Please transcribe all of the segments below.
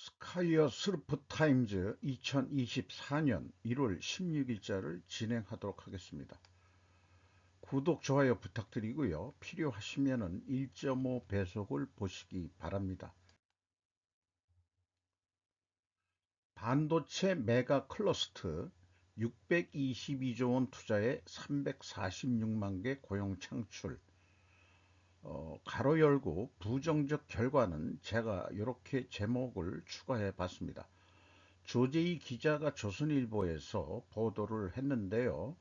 스카이어 스루프타임즈 2024년 1월 16일자를 진행하도록 하겠습니다. 구독, 좋아요 부탁드리고요. 필요하시면 1.5 배속을 보시기 바랍니다. 반도체 메가 클러스터 622조 원 투자에 346만 개 고용 창출. 가로 열고 부정적 결과는 제가 이렇게 제목을 추가해 봤습니다. 조재희 기자가 조선일보에서 보도를 했는데요.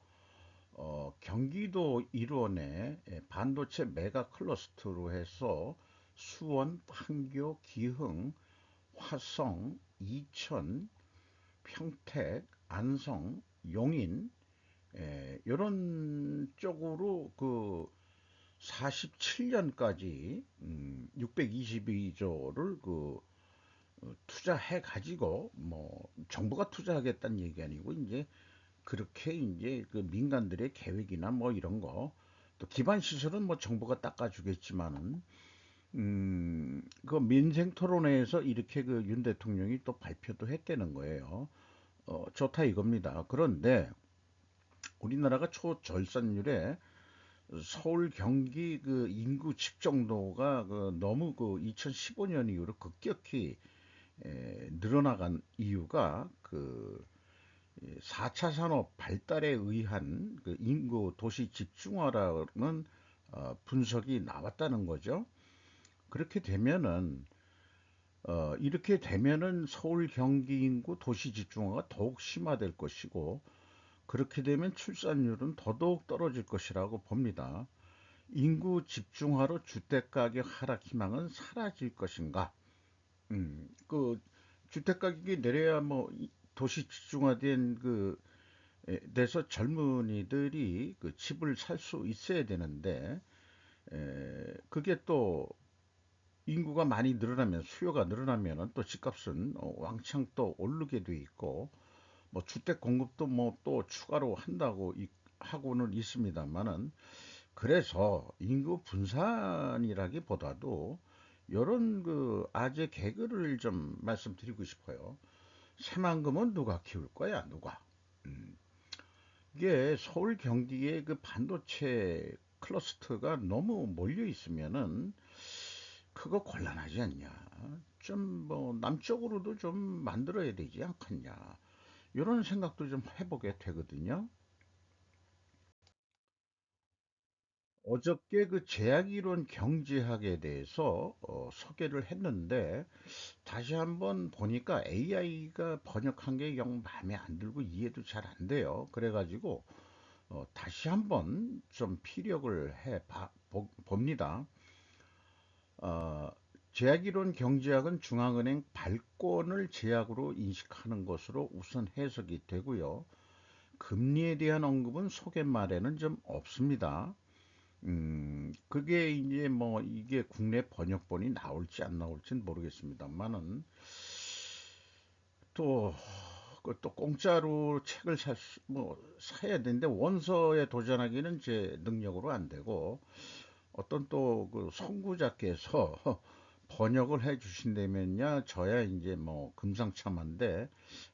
경기도 일원에 반도체 메가 클러스터로 해서 수원, 판교, 기흥, 화성, 이천, 평택, 안성, 용인 이런 쪽으로 그 47년까지 622조를 투자해 가지고 뭐 정부가 투자하겠다는 얘기 아니고 이제 그렇게 이제 그 민간들의 계획이나 뭐 이런 거 또 기반 시설은 뭐 정부가 닦아주겠지만은 그 민생 토론회에서 이렇게 그 윤 대통령이 또 발표도 했다는 거예요. 좋다 이겁니다. 그런데 우리나라가 초절산율에 서울 경기 그 인구 집중도가 그 너무 그 2015년 이후로 급격히 늘어나간 이유가 그 4차 산업 발달에 의한 그 인구 도시 집중화라는 분석이 나왔다는 거죠. 그렇게 되면은 이렇게 되면은 서울 경기 인구 도시 집중화가 더욱 심화될 것이고 그렇게 되면 출산율은 더더욱 떨어질 것이라고 봅니다. 인구 집중화로 주택 가격 하락 희망은 사라질 것인가? 그 주택 가격이 내려야 뭐 도시 집중화된 그 돼서 젊은이들이 그 집을 살 수 있어야 되는데 그게 또 인구가 많이 늘어나면 수요가 늘어나면은 또 집값은 왕창 또 오르게 돼 있고 뭐 주택 공급도 뭐 또 추가로 한다고 하고는 있습니다만은 그래서 인구 분산이라기보다도 이런 그 아재 개그를 좀 말씀드리고 싶어요. 새만금은 누가 키울 거야, 누가? 음, 이게 서울 경기에 그 반도체 클러스터가 너무 몰려 있으면은 그거 곤란하지 않냐? 좀 뭐 남쪽으로도 좀 만들어야 되지 않겠냐? 이런 생각도 좀 해보게 되거든요. 어저께 그 제약이론 경제학에 대해서 소개를 했는데 다시 한번 보니까 AI가 번역한 게 영 마음에 안 들고 이해도 잘 안 돼요. 그래가지고 다시 한번 좀 피력을 봅니다. 어, 제약이론 경제학은 중앙은행 발권을 제약으로 인식하는 것으로 우선 해석이 되고요. 금리에 대한 언급은 소개말에는 좀 없습니다. 그게 이제 뭐 이게 국내 번역본이 나올지 안 나올지는 모르겠습니다만은 또, 또 공짜로 책을 뭐, 사야 되는데 원서에 도전하기는 제 능력으로 안 되고 어떤 또 그 선구자께서 번역을 해 주신다면야 저야 이제 뭐 금상첨화인데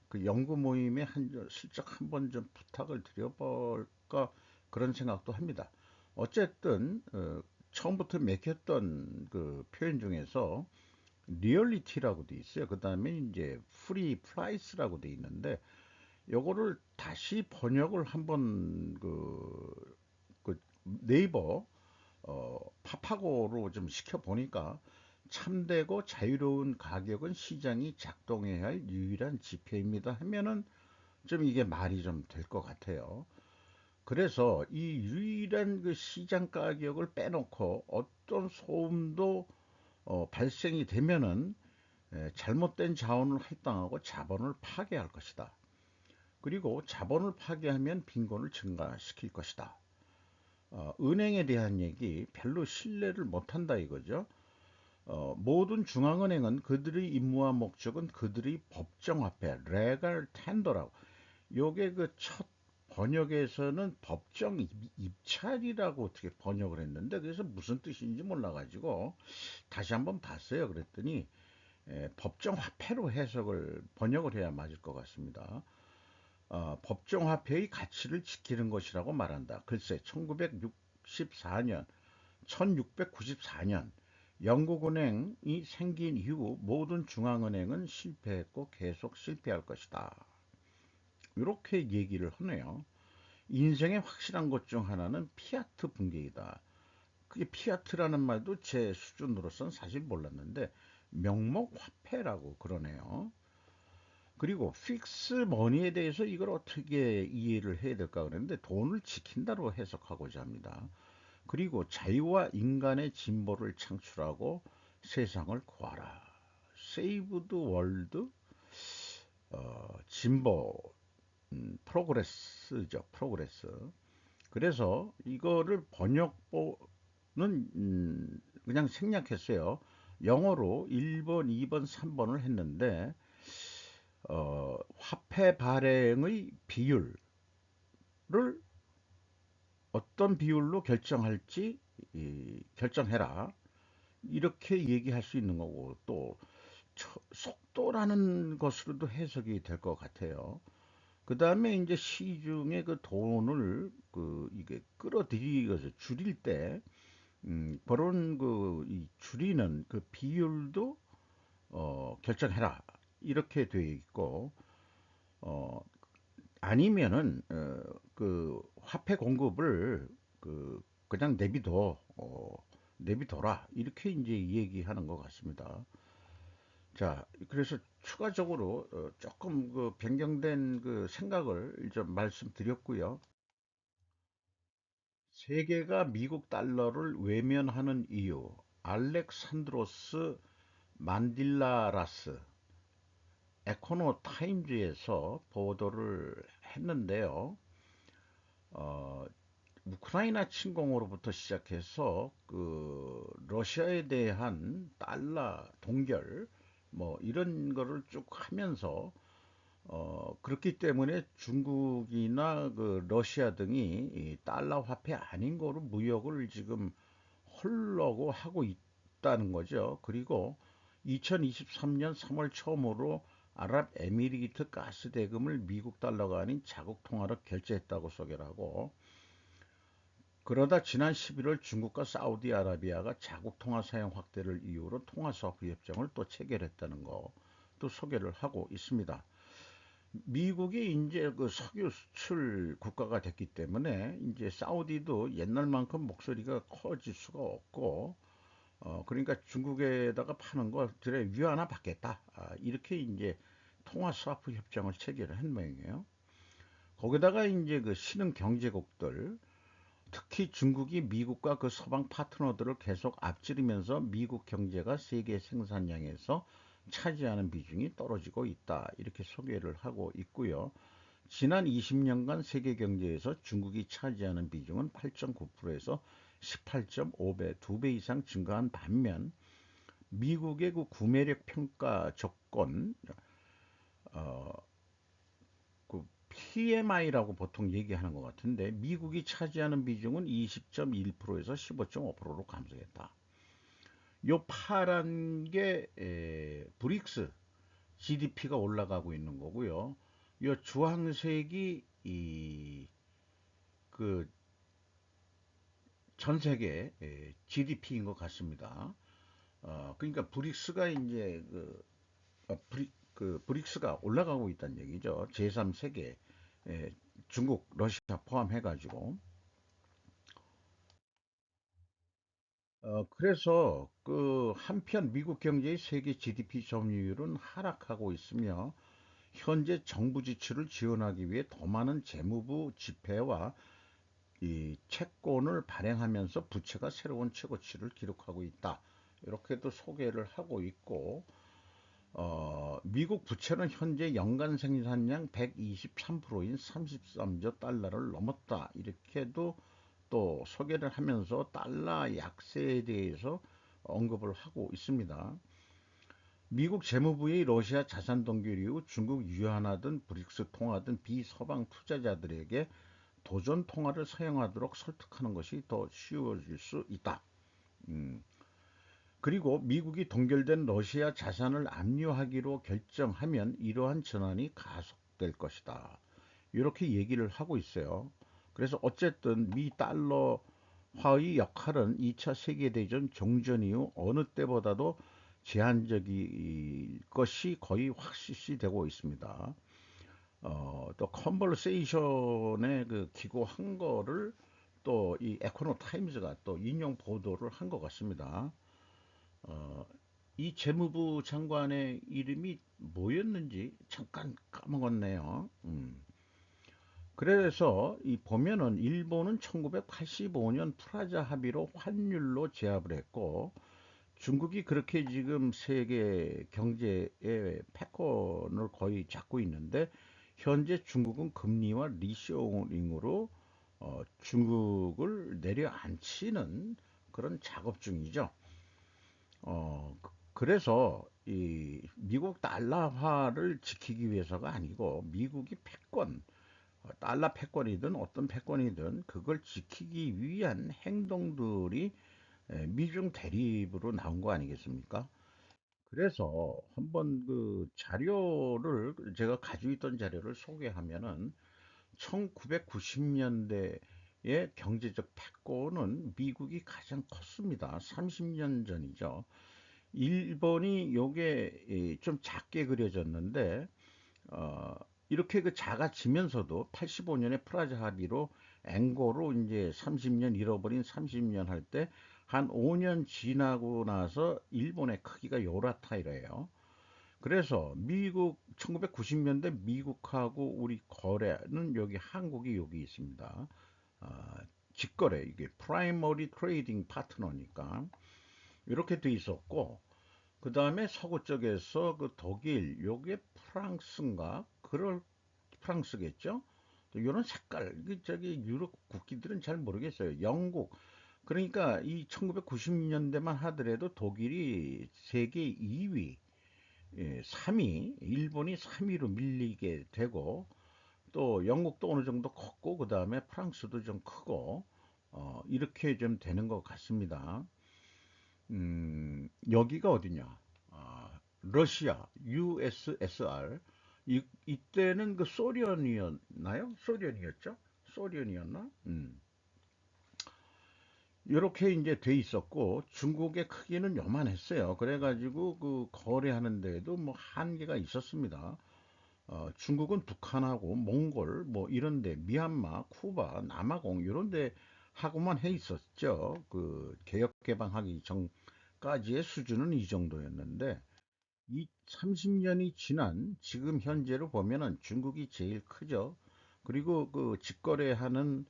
그 연구 모임에 슬쩍 한번 좀 부탁을 드려볼까 그런 생각도 합니다. 어쨌든 처음부터 맥혔던 그 표현 중에서 리얼리티라고 돼 있어요. 그 다음에 이제 프리 프라이스라고 돼 있는데 요거를 다시 번역을 한번 그 네이버 파파고로 좀 시켜 보니까 참되고 자유로운 가격은 시장이 작동해야 할 유일한 지표입니다 하면은 좀 이게 말이 좀 될 것 같아요. 그래서 이 유일한 그 시장 가격을 빼놓고 어떤 소음도 발생이 되면은 잘못된 자원을 할당하고 자본을 파괴할 것이다. 그리고 자본을 파괴하면 빈곤을 증가시킬 것이다. 은행에 대한 얘기 별로 신뢰를 못한다 이거죠. 모든 중앙은행은 그들의 임무와 목적은 그들의 법정화폐, 레갈 텐더라고. 요게 그 첫 번역에서는 법정 입찰이라고 어떻게 번역을 했는데 그래서 무슨 뜻인지 몰라가지고 다시 한번 봤어요. 그랬더니 법정 화폐로 해석을 번역을 해야 맞을 것 같습니다. 법정 화폐의 가치를 지키는 것이라고 말한다. 글쎄, 1964년, 1694년 영국은행이 생긴 이후 모든 중앙은행은 실패했고 계속 실패할 것이다. 이렇게 얘기를 하네요. 인생의 확실한 것 중 하나는 피아트 붕괴이다. 그게 피아트라는 말도 제 수준으로선 사실 몰랐는데 명목 화폐라고 그러네요. 그리고 픽스 머니에 대해서 이걸 어떻게 이해를 해야 될까 그랬는데 돈을 지킨다로 해석하고자 합니다. 그리고 자유와 인간의 진보를 창출하고 세상을 구하라. 세이브 드 월드, 진보, 프로그레스죠. 프로그레스. 그래서 이거를 번역본은 그냥 생략했어요. 영어로 1번, 2번, 3번을 했는데 화폐 발행의 비율을 어떤 비율로 결정할지 결정해라. 이렇게 얘기할 수 있는 거고 또 속도라는 것으로도 해석이 될 것 같아요. 그 다음에 이제 시중에 그 돈을 이게 끌어들이기 줄일 때 그런 이 줄이는 그 비율도 결정해라 이렇게 돼 있고 어, 아니면은 그 화폐 공급을 그냥 내비둬라 이렇게 이제 얘기하는 것 같습니다. 자, 그래서 추가적으로 조금 변경된 생각을 좀 말씀드렸고요. 세계가 미국 달러를 외면하는 이유, 알렉산드로스 만딜라라스 에코노 타임즈에서 보도를 했는데요. 어, 우크라이나 침공으로부터 시작해서 러시아에 대한 달러 동결 뭐 이런 거를 쭉 하면서 그렇기 때문에 중국이나 러시아 등이 이 달러 화폐 아닌 거로 무역을 지금 헐려고 하고 있다는 거죠. 그리고 2023년 3월 처음으로 아랍에미리트 가스 대금을 미국 달러가 아닌 자국 통화로 결제했다고 소개를 하고 그러다 지난 11월 중국과 사우디아라비아가 자국 통화 사용 확대를 이유로 통화 스와프 협정을 또 체결했다는 거 또 소개를 하고 있습니다. 미국이 이제 석유 수출 국가가 됐기 때문에 이제 사우디도 옛날만큼 목소리가 커질 수가 없고 그러니까 중국에다가 파는 거 들에 위안화 받겠다. 이렇게 이제 통화 스와프 협정을 체결을 한 모양이에요. 거기다가 이제 신흥 경제국들 특히 중국이 미국과 서방 파트너들을 계속 앞지르면서 미국 경제가 세계 생산량에서 차지하는 비중이 떨어지고 있다. 이렇게 소개를 하고 있고요. 지난 20년간 세계 경제에서 중국이 차지하는 비중은 8.9%에서 18.5배, 2배 이상 증가한 반면 미국의 구매력 평가 조건 어, PMI라고 보통 얘기하는 것 같은데 미국이 차지하는 비중은 20.1%에서 15.5%로 감소했다. 요 파란 게 브릭스 GDP가 올라가고 있는 거고요. 요 주황색이 그 전 세계 GDP인 것 같습니다. 그러니까 브릭스가 이제 브릭스가 올라가고 있다는 얘기죠. 제3세계 중국, 러시아 포함해가지고 그래서 한편 미국 경제의 세계 GDP 점유율은 하락하고 있으며 현재 정부 지출을 지원하기 위해 더 많은 재무부 지폐와 이 채권을 발행하면서 부채가 새로운 최고치를 기록하고 있다. 이렇게도 소개를 하고 있고 미국 부채는 현재 연간 생산량 123%인 33조 달러를 넘었다. 이렇게도 또 소개를 하면서 달러 약세에 대해서 언급을 하고 있습니다. 미국 재무부의 러시아 자산 동결 이후 중국 유한화 든 브릭스 통화 등 비서방 투자자들에게 도전 통화를 사용하도록 설득하는 것이 더 쉬워질 수 있다. 음, 그리고 미국이 동결된 러시아 자산을 압류하기로 결정하면 이러한 전환이 가속될 것이다. 이렇게 얘기를 하고 있어요. 그래서 어쨌든 미 달러화의 역할은 2차 세계대전 종전 이후 어느 때보다도 제한적일 것이 거의 확실시되고 있습니다. 또 컨버세이션에 그 기고한 거를 또 이 에코노 타임즈가 또 인용 보도를 한 것 같습니다. 어, 이 재무부 장관의 이름이 뭐였는지 잠깐 까먹었네요. 그래서 이 보면은 일본은 1985년 프라자 합의로 환율로 제압을 했고 중국이 그렇게 지금 세계 경제의 패권을 거의 잡고 있는데 현재 중국은 금리와 리쇼링으로 중국을 내려앉히는 그런 작업 중이죠. 그래서 이 미국 달러화를 지키기 위해서가 아니고 미국이 패권, 달러 패권이든 어떤 패권이든 그걸 지키기 위한 행동들이 미중 대립으로 나온 거 아니겠습니까? 그래서 한번 그 자료를 제가 가지고 있던 자료를 소개하면은 1990년대의 경제적 패권은 미국이 가장 컸습니다. 30년 전이죠. 일본이 요게 좀 작게 그려졌는데 어, 이렇게 그 작아지면서도 85년에 프라자 합의로 앵고로 이제 30년 잃어버린 30년 할 때 한 5년 지나고 나서 일본의 크기가 요렇다 이래요. 그래서 미국 1990년대 미국하고 우리 거래는 여기 한국이 여기 있습니다. 아, 직거래 이게 프라이머리 트레이딩 파트너니까 이렇게 돼 있었고 그 다음에 서구 쪽에서 그 독일, 요게 프랑스인가? 그럴 프랑스겠죠? 이런 색깔, 저기 유럽 국기들은 잘 모르겠어요. 영국. 그러니까 이 1990년대만 하더라도 독일이 세계 2위, 3위, 일본이 3위로 밀리게 되고 또 영국도 어느 정도 컸고 그 다음에 프랑스도 좀 크고 이렇게 좀 되는 것 같습니다. 여기가 어디냐? 러시아, USSR. 이때는 그 소련이었나요? 소련이었죠? 소련이었나? 이렇게 이제 돼 있었고 중국의 크기는 요만했어요. 그래가지고 그 거래하는 데에도 뭐 한계가 있었습니다. 중국은 북한하고 몽골 뭐 이런데 미얀마, 쿠바, 남아공 이런데 하고만 해 있었죠. 그 개혁 개방하기 전까지의 수준은 이 정도였는데 이 30년이 지난 지금 현재로 보면은 중국이 제일 크죠. 그리고 그 직거래하는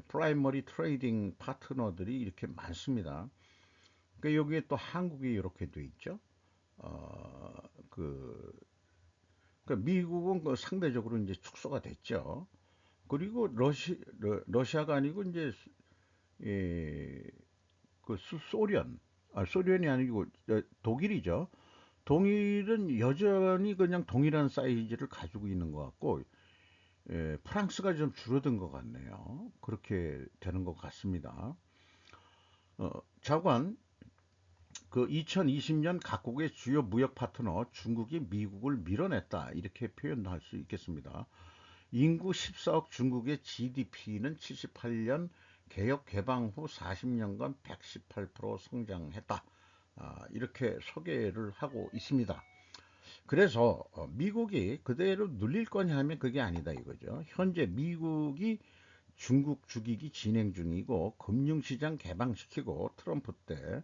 프라이머리 트레이딩 파트너들이 이렇게 많습니다. 그 여기에 또 한국이 이렇게 돼 있죠. 어, 그, 그 미국은 그 상대적으로 이제 축소가 됐죠. 그리고 러시아가 아니고 이제 예, 그 소련, 소련이 아니고 독일이죠. 동일은 여전히 그냥 동일한 사이즈를 가지고 있는 것 같고, 프랑스가 좀 줄어든 것 같네요. 그렇게 되는 것 같습니다. 자관, 그 2020년 각국의 주요 무역 파트너 중국이 미국을 밀어냈다. 이렇게 표현할 수 있겠습니다. 인구 14억 중국의 GDP는 78년 개혁 개방 후 40년간 118% 성장했다. 이렇게 소개를 하고 있습니다. 그래서 미국이 그대로 눌릴 거냐 하면 그게 아니다 이거죠. 현재 미국이 중국 죽이기 진행 중이고 금융시장 개방시키고 트럼프 때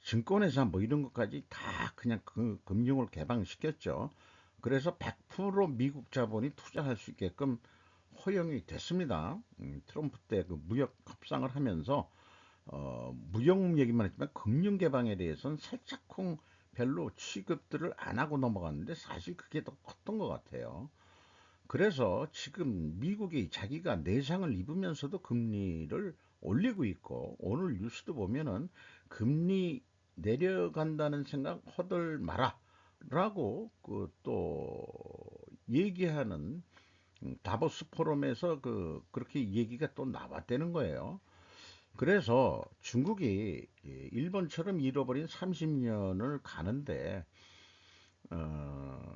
증권회사 뭐 이런 것까지 다 그냥 그 금융을 개방시켰죠. 그래서 100% 미국 자본이 투자할 수 있게끔 허용이 됐습니다. 트럼프 때 그 무역 협상을 하면서 무역 얘기만 했지만 금융 개방에 대해서는 살짝쿵 별로 취급들을 안 하고 넘어갔는데 사실 그게 더 컸던 것 같아요. 그래서 지금 미국이 자기가 내상을 입으면서도 금리를 올리고 있고 오늘 뉴스도 보면은 금리 내려간다는 생각 허들 마라 라고 그 또 얘기하는 다보스 포럼에서 그렇게 얘기가 또 나왔다는 거예요. 그래서 중국이 일본처럼 잃어버린 30년을 가는데 어,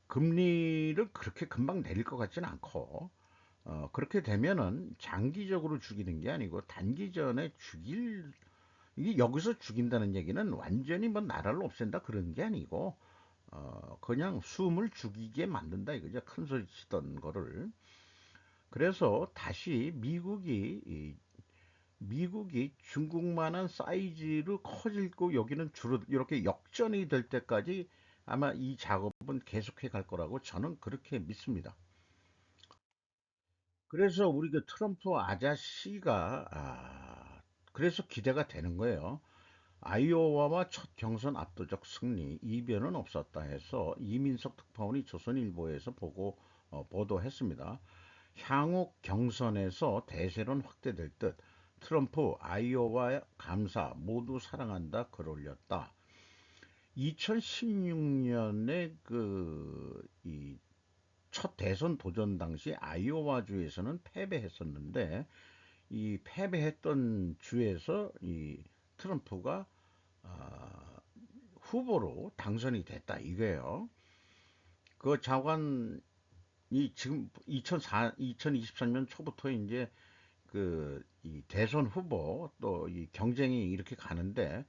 금리를 그렇게 금방 내릴 것 같지는 않고 그렇게 되면은 장기적으로 죽이는 게 아니고 단기전에 죽일 이게 여기서 죽인다는 얘기는 완전히 뭐 나라를 없앤다 그런 게 아니고 그냥 숨을 죽이게 만든다 이거죠. 큰 소리 치던 거를. 그래서 다시 미국이 중국만한 사이즈로 커지고 여기는 주로 이렇게 역전이 될 때까지 아마 이 작업은 계속해 갈 거라고 저는 그렇게 믿습니다. 그래서 우리 그 트럼프 아자씨가 그래서 기대가 되는 거예요. 아이오와와 첫 경선 압도적 승리, 이변은 없었다 해서 이민석 특파원이 조선일보에서 보도했습니다. 향후 경선에서 대세론 확대될 듯 트럼프, 아이오와 감사 모두 사랑한다 글 올렸다. 2016년에 이 첫 대선 도전 당시 아이오와주에서는 패배했었는데 이 패배했던 주에서 이 트럼프가 아, 후보로 당선이 됐다 이거예요. 그 자관이 지금 2023년 초부터 이제 이 대선 후보 또 이 경쟁이 이렇게 가는데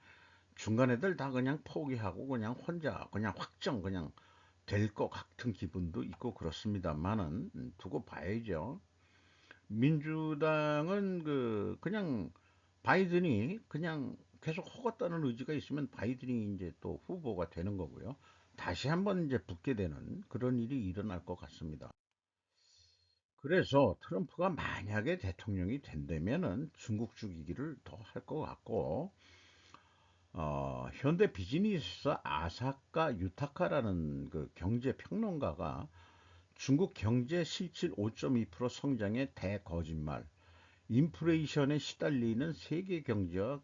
중간애들 다 그냥 포기하고 그냥 혼자 그냥 확정 그냥 될 것 같은 기분도 있고 그렇습니다만은 두고 봐야죠. 민주당은 그냥 바이든이 그냥 계속 허갔다는 의지가 있으면 바이든이 이제 또 후보가 되는 거고요. 다시 한번 이제 붙게 되는 그런 일이 일어날 것 같습니다. 그래서 트럼프가 만약에 대통령이 된다면은 중국 죽이기를 더 할 것 같고, 현대 비즈니스 아사카 유타카라는 그 경제 평론가가 중국 경제 실질 5.2% 성장의 대거짓말, 인플레이션에 시달리는 세계 경제와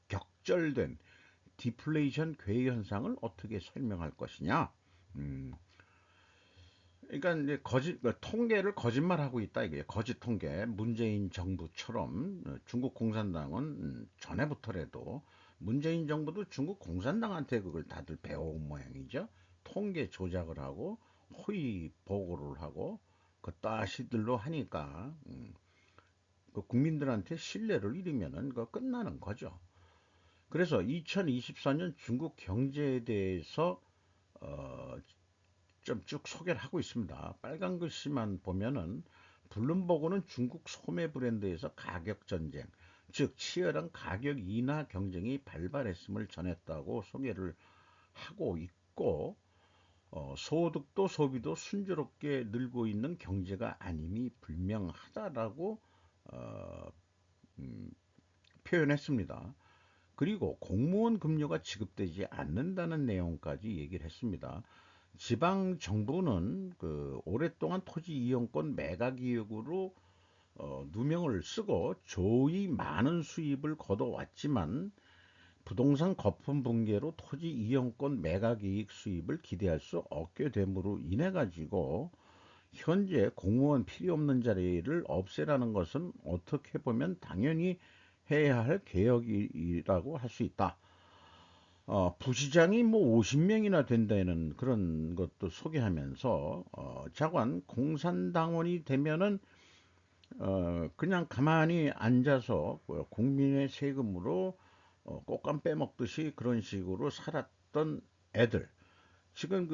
격절된 디플레이션 괴 현상을 어떻게 설명할 것이냐? 음, 그러니까 이제 통계를 거짓말하고 있다 이게 거짓 통계. 문재인 정부처럼 중국 공산당은 전에부터라도 문재인 정부도 중국 공산당한테 그걸 다들 배워온 모양이죠. 통계 조작을 하고 허위 보고를 하고 그따시들로 하니까 그 국민들한테 신뢰를 잃으면은 그 끝나는 거죠. 그래서 2024년 중국 경제에 대해서 어, 좀 쭉 소개를 하고 있습니다. 빨간 글씨만 보면은 블룸버그는 중국 소매 브랜드에서 가격 전쟁, 즉 치열한 가격 인하 경쟁이 발발했음을 전했다고 소개를 하고 있고 소득도 소비도 순조롭게 늘고 있는 경제가 아님이 불명하다라고 어, 음, 표현했습니다. 그리고 공무원 급료가 지급되지 않는다는 내용까지 얘기를 했습니다. 지방 정부는 오랫동안 토지 이용권 매각 의혹으로 누명을 쓰고 조이 많은 수입을 거둬왔지만 부동산 거품 붕괴로 토지 이용권 매각 이익 수입을 기대할 수 없게 됨으로 인해 가지고 현재 공무원 필요 없는 자리를 없애라는 것은 어떻게 보면 당연히 해야 할 개혁이라고 할 수 있다. 부시장이 뭐 50명이나 된다는 그런 것도 소개하면서 자관 공산당원이 되면은 그냥 가만히 앉아서 국민의 세금으로 꽃감 빼먹듯이 그런 식으로 살았던 애들 지금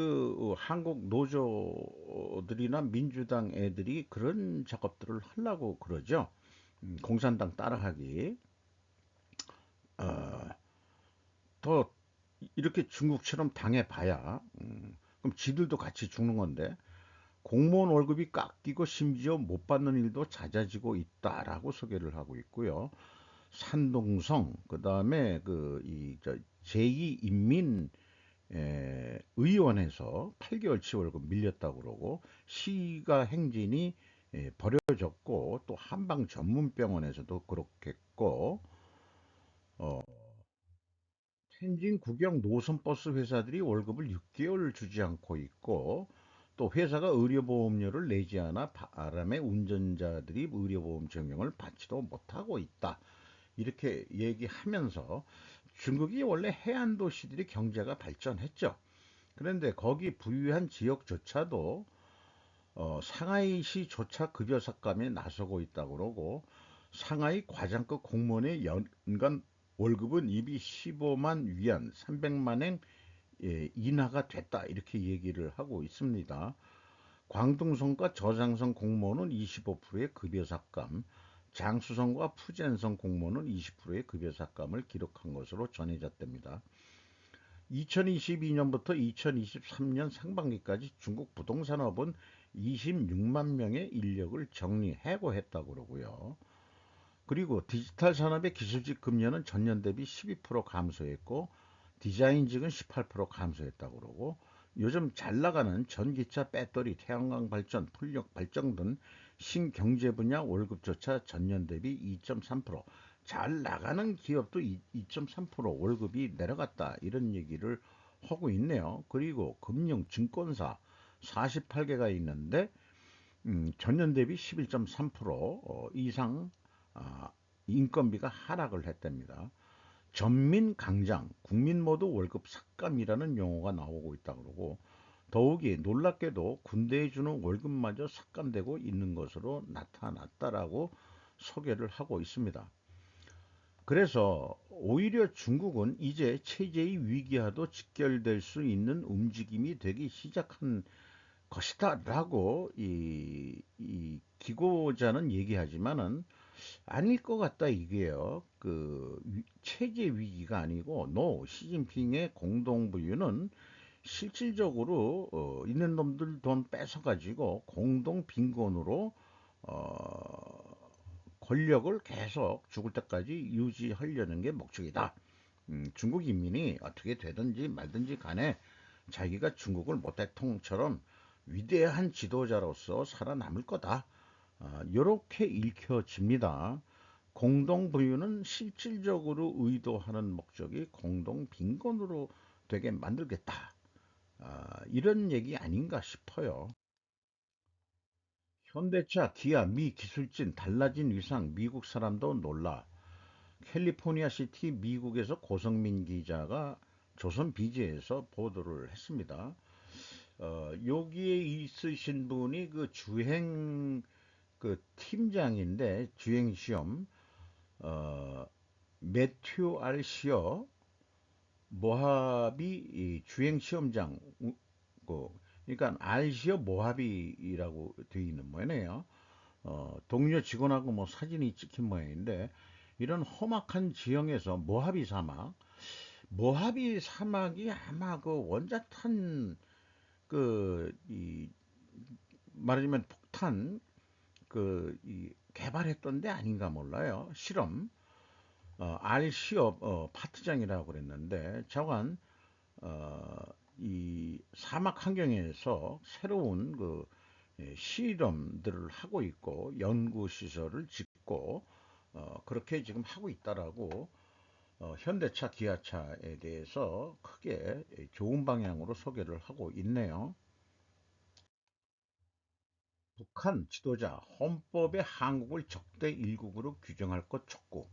한국 노조들이나 민주당 애들이 그런 작업들을 하려고 그러죠. 공산당 따라하기. 어, 더 이렇게 중국처럼 당해봐야 그럼 지들도 같이 죽는 건데 공무원 월급이 깎이고 심지어 못 받는 일도 잦아지고 있다라고 소개를 하고 있고요. 산동성 그다음에 제2인민 의원에서 8개월치 월급 밀렸다고 그러고 시가 행진이 버려졌고 또 한방 전문병원에서도 그렇겠고 어, 텐진 국영 노선버스 회사들이 월급을 6개월 주지 않고 있고 또 회사가 의료보험료를 내지 않아 바람에 운전자들이 의료보험 적용을 받지도 못하고 있다. 이렇게 얘기하면서 중국이 원래 해안 도시들이 경제가 발전했죠. 그런데 거기 부유한 지역조차도 상하이시조차 급여 삭감에 나서고 있다고 그러고 상하이 과장급 공무원의 연간 월급은 이미 15만 위안 300만 엔 인하가 됐다 이렇게 얘기를 하고 있습니다. 광둥성과 저장성 공무원은 25%의 급여 삭감, 장수성과 푸젠성 공무원은 20%의 급여 삭감을 기록한 것으로 전해졌답니다. 2022년부터 2023년 상반기까지 중국 부동산업은 26만 명의 인력을 해고했다고 그러고요. 그리고 디지털 산업의 기술직 급여는 전년 대비 12% 감소했고 디자인직은 18% 감소했다고 그러고 요즘 잘 나가는 전기차, 배터리, 태양광 발전, 풍력 발전 등 신경제 분야 월급조차 전년 대비 2.3%잘 나가는 기업도 2.3% 월급이 내려갔다 이런 얘기를 하고 있네요. 그리고 금융, 증권사 48개가 있는데 전년 대비 11.3% 이상 아, 인건비가 하락을 했답니다. 전민 강장, 국민 모두 월급 삭감이라는 용어가 나오고 있다 그러고 더욱이 놀랍게도 군대에 주는 월급마저 삭감되고 있는 것으로 나타났다라고 소개를 하고 있습니다. 그래서 오히려 중국은 이제 체제의 위기와도 직결될 수 있는 움직임이 되기 시작한 것이다라고 이 기고자는 얘기하지만은 아닐 것 같다 이게요. 그 체제 위기가 아니고 시진핑의 공동부유는 실질적으로 있는 놈들 돈 뺏어가지고 공동 빈곤으로 어, 권력을 계속 죽을 때까지 유지하려는 게 목적이다. 중국 인민이 어떻게 되든지 말든지 간에 자기가 중국을 모태통처럼 위대한 지도자로서 살아남을 거다. 이렇게 읽혀집니다. 공동부유는 실질적으로 의도하는 목적이 공동 빈곤으로 되게 만들겠다. 이런 얘기 아닌가 싶어요. 현대차, 기아, 미 기술진, 달라진 위상, 미국 사람도 놀라. 캘리포니아 시티 미국에서 고성민 기자가 조선 비즈에서 보도를 했습니다. 여기에 있으신 분이 그 주행 그 팀장인데 주행 시험 어, 매튜 알 시어 모하비 주행 시험장 그 그러니까 알 시어 모하비라고 되어 있는 모양이에요. 동료 직원하고 뭐 사진이 찍힌 모양인데 이런 험악한 지형에서 모하비 사막이 아마 그 원자탄 이 말하자면 폭탄 이 개발했던 데 아닌가 몰라요. 실험 RC업 파트장이라고 그랬는데 저건 어, 이 사막 환경에서 새로운 실험들을 하고 있고 연구 시설을 짓고 그렇게 지금 하고 있다라고 현대차, 기아차에 대해서 크게 좋은 방향으로 소개를 하고 있네요. 북한 지도자 헌법에 한국을 적대 일국으로 규정할 것 촉구.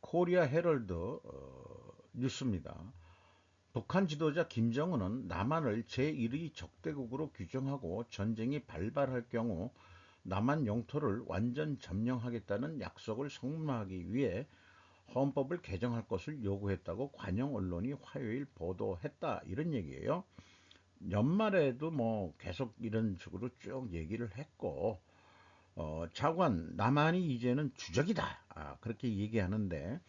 코리아 헤럴드 뉴스입니다. 북한 지도자 김정은은 남한을 제1의 적대국으로 규정하고 전쟁이 발발할 경우 남한 영토를 완전 점령하겠다는 약속을 성취하기 위해 헌법을 개정할 것을 요구했다고 관영 언론이 화요일 보도했다. 이런 얘기예요. 연말에도 뭐 계속 이런 식으로 쭉 얘기를 했고 차관 남한이 이제는 주적이다. 그렇게 얘기하는데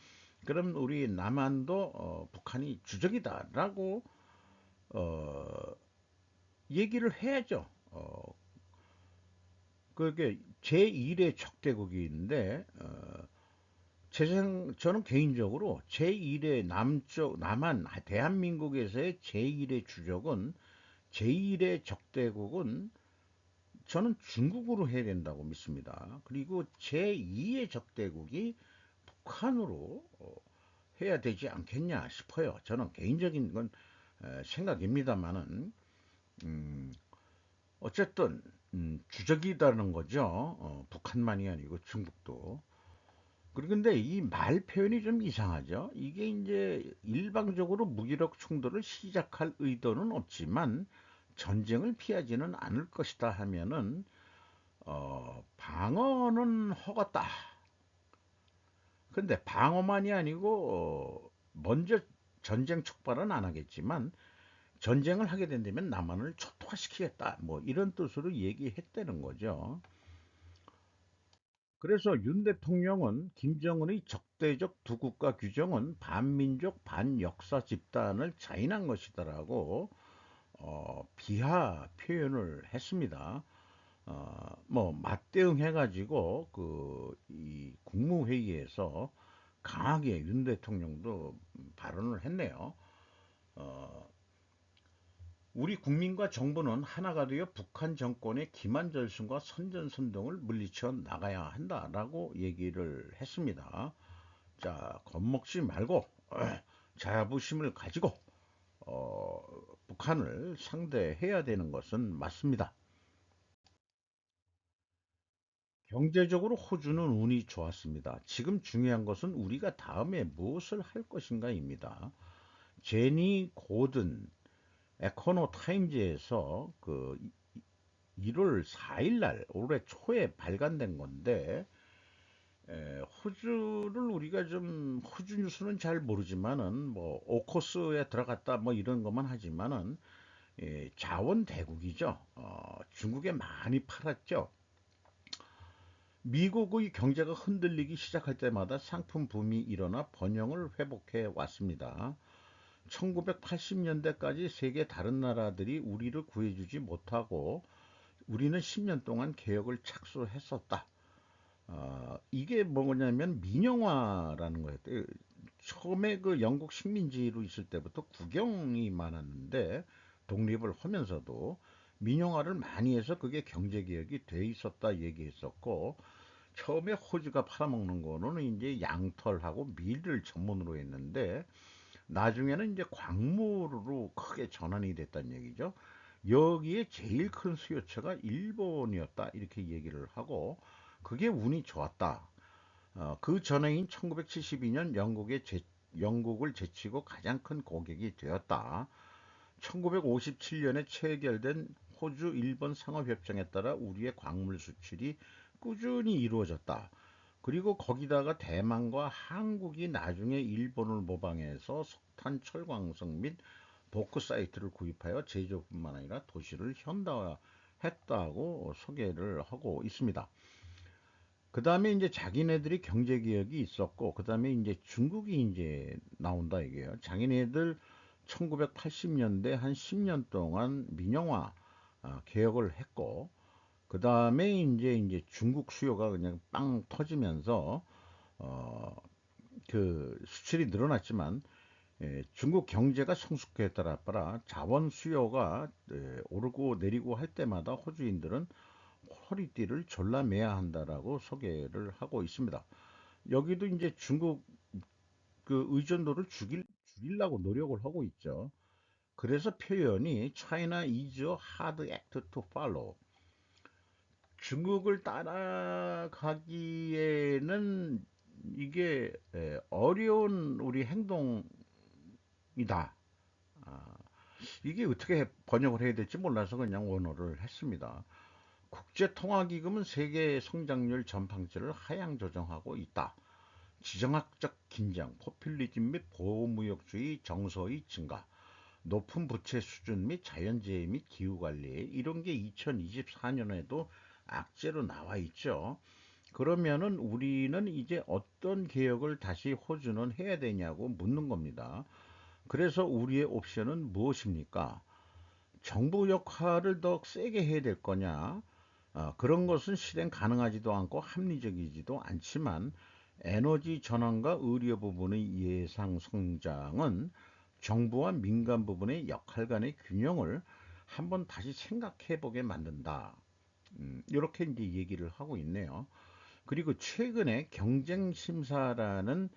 그럼 우리 남한도 북한이 주적이다라고 어, 얘기를 해야죠. 그게 제1의 적대국이 있는데 저는 개인적으로 제1의 남한 대한민국에서의 제1의 주적은 제1의 적대국은 저는 중국으로 해야 된다고 믿습니다. 그리고 제2의 적대국이 북한으로 해야 되지 않겠냐 싶어요. 저는 개인적인 건 생각입니다만은 어쨌든 주적이다는 거죠. 북한만이 아니고 중국도. 그리고 근데 이 말 표현이 좀 이상하죠. 이게 이제 일방적으로 무기력 충돌을 시작할 의도는 없지만 전쟁을 피하지는 않을 것이다 하면은 방어는 허갔다. 근데 방어만이 아니고 먼저 전쟁 촉발은 안 하겠지만 전쟁을 하게 된다면 남한을 초토화시키겠다. 뭐 이런 뜻으로 얘기했다는 거죠. 그래서 윤 대통령은 김정은의 적대적 두 국가 규정은 반민족 반역사 집단을 자인한 것이다라고 비하 표현을 했습니다. 뭐 맞대응해가지고 그 이 국무회의에서 강하게 윤 대통령도 발언을 했네요. 어, 우리 국민과 정부는 하나가 되어 북한 정권의 기만절순과 선전선동을 물리쳐 나가야 한다라고 얘기를 했습니다. 자, 겁먹지 말고 자부심을 가지고 어, 북한을 상대해야 되는 것은 맞습니다. 경제적으로 호주는 운이 좋았습니다. 지금 중요한 것은 우리가 다음에 무엇을 할 것인가입니다. 제니 고든 에코노 타임즈에서 그 1월 4일 날 올해 초에 발간된 건데 호주를 우리가 좀 호주 뉴스는 잘 모르지만은 뭐 오커스에 들어갔다 뭐 이런 것만 하지만은 자원 대국이죠. 중국에 많이 팔았죠. 미국의 경제가 흔들리기 시작할 때마다 상품 붐이 일어나 번영을 회복해 왔습니다. 1980년대까지 세계 다른 나라들이 우리를 구해주지 못하고 우리는 10년 동안 개혁을 착수했었다. 이게 뭐냐면 민영화라는 거였대요. 처음에 그 영국 식민지로 있을 때부터 국영이 많았는데 독립을 하면서도 민영화를 많이 해서 그게 경제개혁이 돼 있었다 얘기했었고 처음에 호주가 팔아먹는 거는 이제 양털하고 밀을 전문으로 했는데 나중에는 이제 광물로 크게 전환이 됐다는 얘기죠. 여기에 제일 큰 수요처가 일본이었다 이렇게 얘기를 하고 그게 운이 좋았다. 그 전해인 1972년 영국을 제치고 가장 큰 고객이 되었다. 1957년에 체결된 호주 일본 상업협정에 따라 우리의 광물 수출이 꾸준히 이루어졌다. 그리고 거기다가 대만과 한국이 나중에 일본을 모방해서 석탄, 철광석 및 보크사이트를 구입하여 제조뿐만 아니라 도시를 현대화했다고 소개를 하고 있습니다. 그 다음에 이제 자기네들이 경제 개혁이 있었고, 그 다음에 이제 중국이 이제 나온다 이게요. 자기네들 1980년대 한 10년 동안 민영화 개혁을 했고, 그 다음에 이제 중국 수요가 그냥 빵 터지면서 어, 그 수출이 늘어났지만 중국 경제가 성숙에 따라 자원 수요가 오르고 내리고 할 때마다 호주인들은 허리띠를 졸라매야 한다라고 소개를 하고 있습니다. 여기도 이제 중국 그 의존도를 죽이려고 노력을 하고 있죠. 그래서 표현이 China is a hard act to follow. 중국을 따라가기에는 이게 어려운 우리 행동이다. 아, 이게 어떻게 번역을 해야 될지 몰라서 그냥 원어를 했습니다. 국제통화기금은 세계 성장률 전망치를 하향 조정하고 있다. 지정학적 긴장, 포퓰리즘 및 보호무역주의 정서의 증가, 높은 부채 수준 및 자연재해 및 기후관리 이런 게 2024년에도 악재로 나와 있죠. 그러면은 우리는 이제 어떤 개혁을 다시 호주는 해야 되냐고 묻는 겁니다. 그래서 우리의 옵션은 무엇입니까? 정부 역할을 더 세게 해야 될 거냐? 그런 것은 실행 가능하지도 않고 합리적이지도 않지만 에너지 전환과 의료 부분의 예상 성장은 정부와 민간 부분의 역할 간의 균형을 한번 다시 생각해 보게 만든다. 이렇게 이제 얘기를 하고 있네요. 그리고 최근에 경쟁심사라는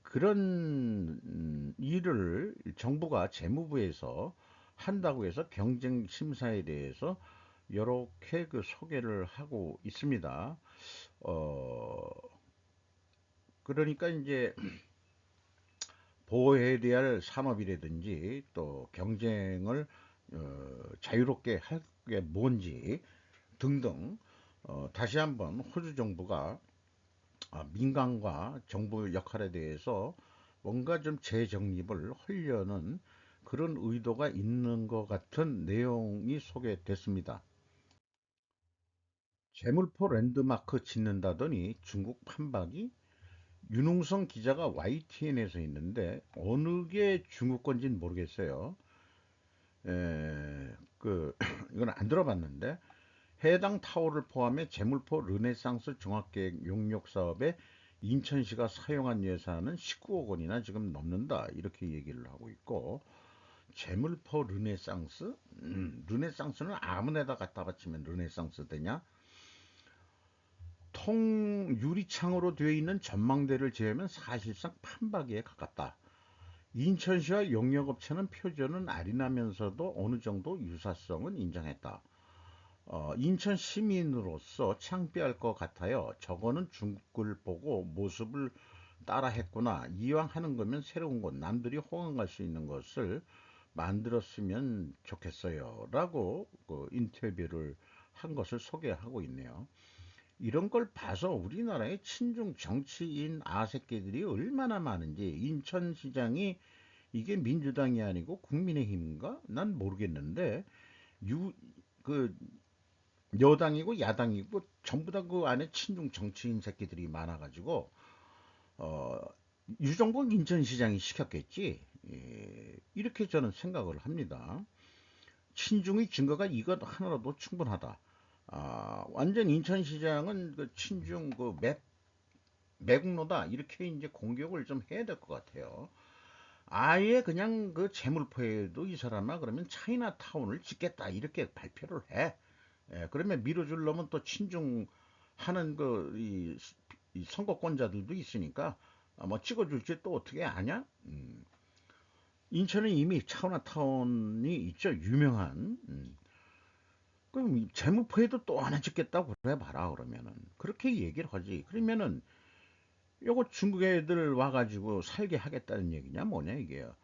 그런 일을 정부가 재무부에서 한다고 해서 경쟁 심사에 대해서 이렇게 그 소개를 하고 있습니다. 어, 그러니까 이제 보호해야 될 산업이라든지 또 경쟁을 자유롭게 할 게 뭔지 등등 다시 한번 호주 정부가 민간과 정부 역할에 대해서 뭔가 좀 재정립을 하려는 그런 의도가 있는 것 같은 내용이 소개됐습니다. 재물포 랜드마크 짓는다더니 중국 판박이 윤웅성 기자가 YTN에서 있는데 어느 게 중국 건지는 모르겠어요. 이건 안 들어봤는데 해당 타워를 포함해 재물포 르네상스 종합계획 용역 사업에 인천시가 사용한 예산은 19억 원이나 지금 넘는다 이렇게 얘기를 하고 있고 재물포 르네상스? 르네상스는 아무데나 갖다 바치면 르네상스 되냐? 통 유리창으로 되어 있는 전망대를 제외하면 사실상 판박이에 가깝다. 인천시와 용역업체는 표준은 아린하면서도 어느 정도 유사성은 인정했다. 인천 시민으로서 창피할 것 같아요. 저거는 중국을 보고 모습을 따라 했구나. 이왕 하는 거면 새로운 것, 남들이 호응할 수 있는 것을 만들었으면 좋겠어요. 라고 그 인터뷰를 한 것을 소개하고 있네요. 이런 걸 봐서 우리나라의 친중 정치인 아새끼들이 얼마나 많은지 인천시장이 이게 민주당이 아니고 국민의힘인가? 난 모르겠는데 유, 그 여당이고 야당이고 전부 다 그 안에 친중 정치인 새끼들이 많아가지고 어, 유정복 인천시장이 시켰겠지. 예, 이렇게 저는 생각을 합니다. 친중의 증거가 이것 하나로도 충분하다. 완전 인천시장은 그 친중 그 매국노다 이렇게 이제 공격을 좀 해야 될 것 같아요. 아예 그냥 그 재물포에도 이 사람아 그러면 차이나타운을 짓겠다 이렇게 발표를 해. 예, 그러면 밀어주려면 또 친중하는 이 선거권자들도 있으니까 뭐 찍어줄지 또 어떻게 아냐? 인천은 이미 차이나타운이 있죠 유명한. 그럼 재무포에도 또 하나 짓겠다고 그래 봐라 그러면은 그렇게 얘기를 하지. 그러면은 요거 중국 애들 와가지고 살게 하겠다는 얘기냐 뭐냐 이게요.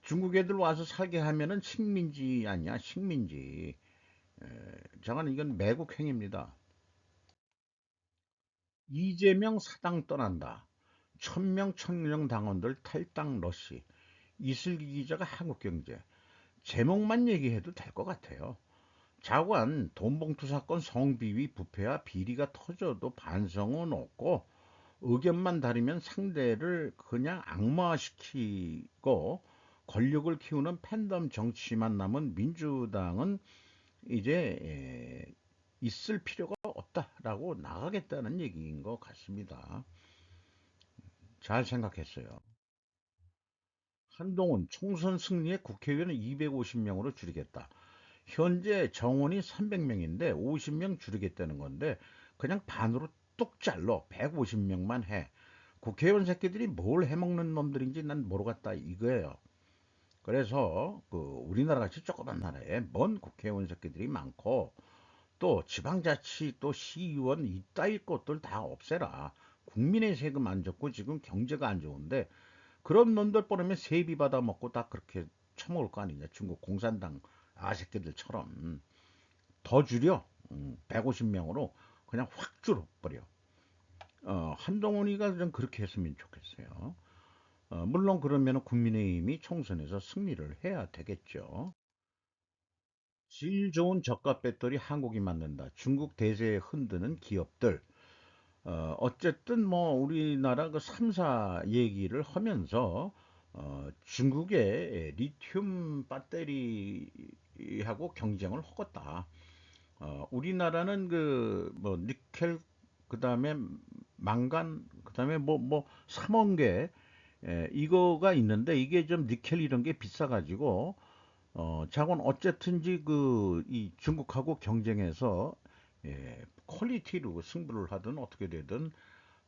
중국 애들 와서 살게 하면은 식민지 아니야 식민지. 저는 이건 매국행입니다. 이재명 사당 떠난다. 천명 천명 당원들 탈당 러시. 이슬기 기자가 한국경제. 제목만 얘기해도 될 것 같아요. 자관 돈봉투 사건 성비위 부패와 비리가 터져도 반성은 없고 의견만 다르면 상대를 그냥 악마시키고 권력을 키우는 팬덤 정치만 남은 민주당은 이제 있을 필요가 없다라고 나가겠다는 얘기인 것 같습니다. 잘 생각했어요. 한동훈 총선 승리에 국회의원을 250명으로 줄이겠다. 현재 정원이 300명인데 50명 줄이겠다는 건데 그냥 반으로 뚝 잘라 150명만 해. 국회의원 새끼들이 뭘 해먹는 놈들인지 난 모르겠다 이거예요. 그래서 그 우리나라 같이 조그만 나라에 먼 국회의원 새끼들이 많고 또 지방자치 또 시의원 이따위 것들 다 없애라. 국민의 세금 안 줬고 지금 경제가 안 좋은데 그런 놈들 보내면 세비 받아 먹고 다 그렇게 처먹을 거 아니냐. 중국 공산당 아새끼들처럼 더 줄여. 150명으로 그냥 확 줄여버려. 한동훈이가 좀 그렇게 했으면 좋겠어요. 물론 그러면 국민의힘이 총선에서 승리를 해야 되겠죠. 질 좋은 저가 배터리 한국이 만든다. 중국 대세에 흔드는 기업들. 어쨌든 뭐 우리나라 그 3사 얘기를 하면서 중국의 리튬 배터리하고 경쟁을 하겠다. 우리나라는 그 뭐 니켈 그다음에 망간 그다음에 뭐 삼원계 이거가 있는데 이게 좀 니켈 이런 게 비싸가지고 자곤 어쨌든지 그 이 중국하고 경쟁해서 퀄리티로 승부를 하든 어떻게 되든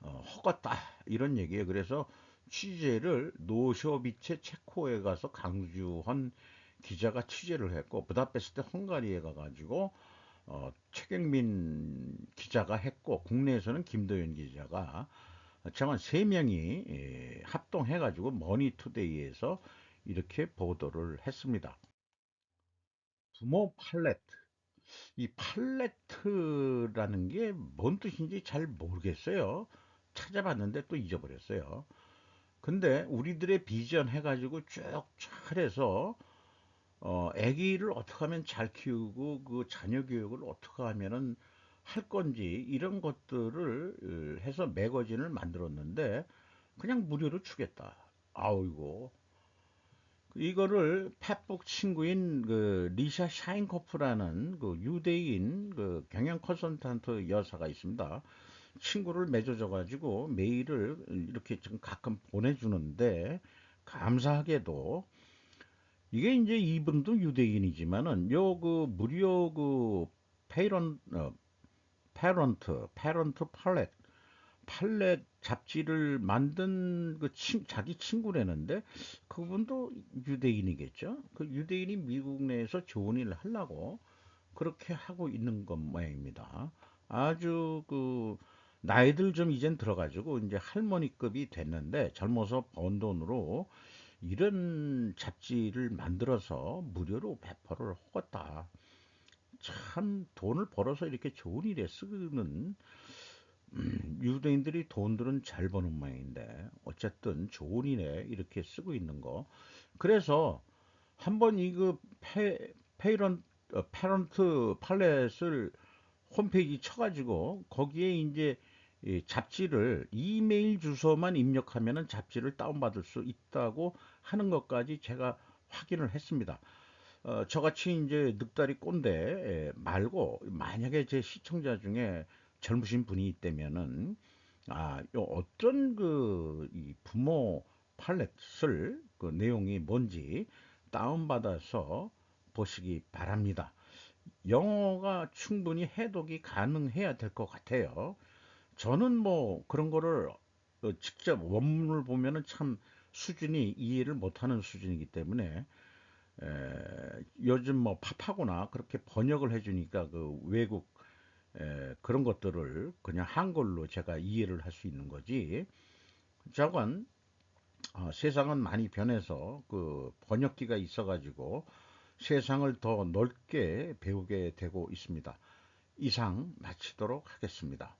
허갔다 이런 얘기예요. 그래서 취재를 노쇼비체 체코에 가서 강주한 기자가 취재를 했고 부다페스트 헝가리에 가가지고 최경민 기자가 했고 국내에서는 김도연 기자가 정한 세 명이 합동해가지고 머니투데이에서 이렇게 보도를 했습니다. 부모 팔레트. 이 팔레트라는 게 뭔 뜻인지 잘 모르겠어요. 찾아봤는데 또 잊어버렸어요. 근데 우리들의 비전 해가지고 쭉 잘해서 아기를 어떻게 하면 잘 키우고 그 자녀 교육을 어떻게 하면은 할 건지 이런 것들을 해서 매거진을 만들었는데 그냥 무료로 주겠다. 아이고 이거를 페북 친구인 그 리샤 샤인코프라는 그 유대인 그 경영 컨설턴트 여사가 있습니다. 친구를 맺어줘 가지고 메일을 이렇게 좀 가끔 보내주는데 감사하게도 이게 이제 이분도 유대인이지만은 요 그 무료 그 페이런 패런트 팔렛 잡지를 만든 그 자기 친구라는데 그분도 유대인이겠죠. 그 유대인이 미국 내에서 좋은 일을 하려고 그렇게 하고 있는 것 모양입니다. 아주 그 나이들 좀 이젠 들어가지고 이제 할머니급이 됐는데 젊어서 번 돈으로 이런 잡지를 만들어서 무료로 배포를 하겠다. 참 돈을 벌어서 이렇게 좋은 일에 쓰는 유대인들이 돈들은 잘 버는 모양인데 어쨌든 좋은 일에 이렇게 쓰고 있는 거. 그래서 한번 이그 페이런 페런트 팔렛을 홈페이지 쳐가지고 거기에 이제 이 잡지를 이메일 주소만 입력하면은 잡지를 다운받을 수 있다고 하는 것까지 제가 확인을 했습니다. 저같이 이제 늑다리 꼰대 말고 만약에 제 시청자 중에 젊으신 분이 있다면은 요 어떤 그 이 부모 팔렛을 그 내용이 뭔지 다운받아서 보시기 바랍니다. 영어가 충분히 해독이 가능해야 될 것 같아요. 저는 뭐 그런 거를 직접 원문을 보면은 참 수준이 이해를 못하는 수준이기 때문에 요즘 뭐 팝하거나 그렇게 번역을 해주니까 그 외국 그런 것들을 그냥 한글로 제가 이해를 할 수 있는 거지. 저건 세상은 많이 변해서 그 번역기가 있어가지고 세상을 더 넓게 배우게 되고 있습니다. 이상 마치도록 하겠습니다.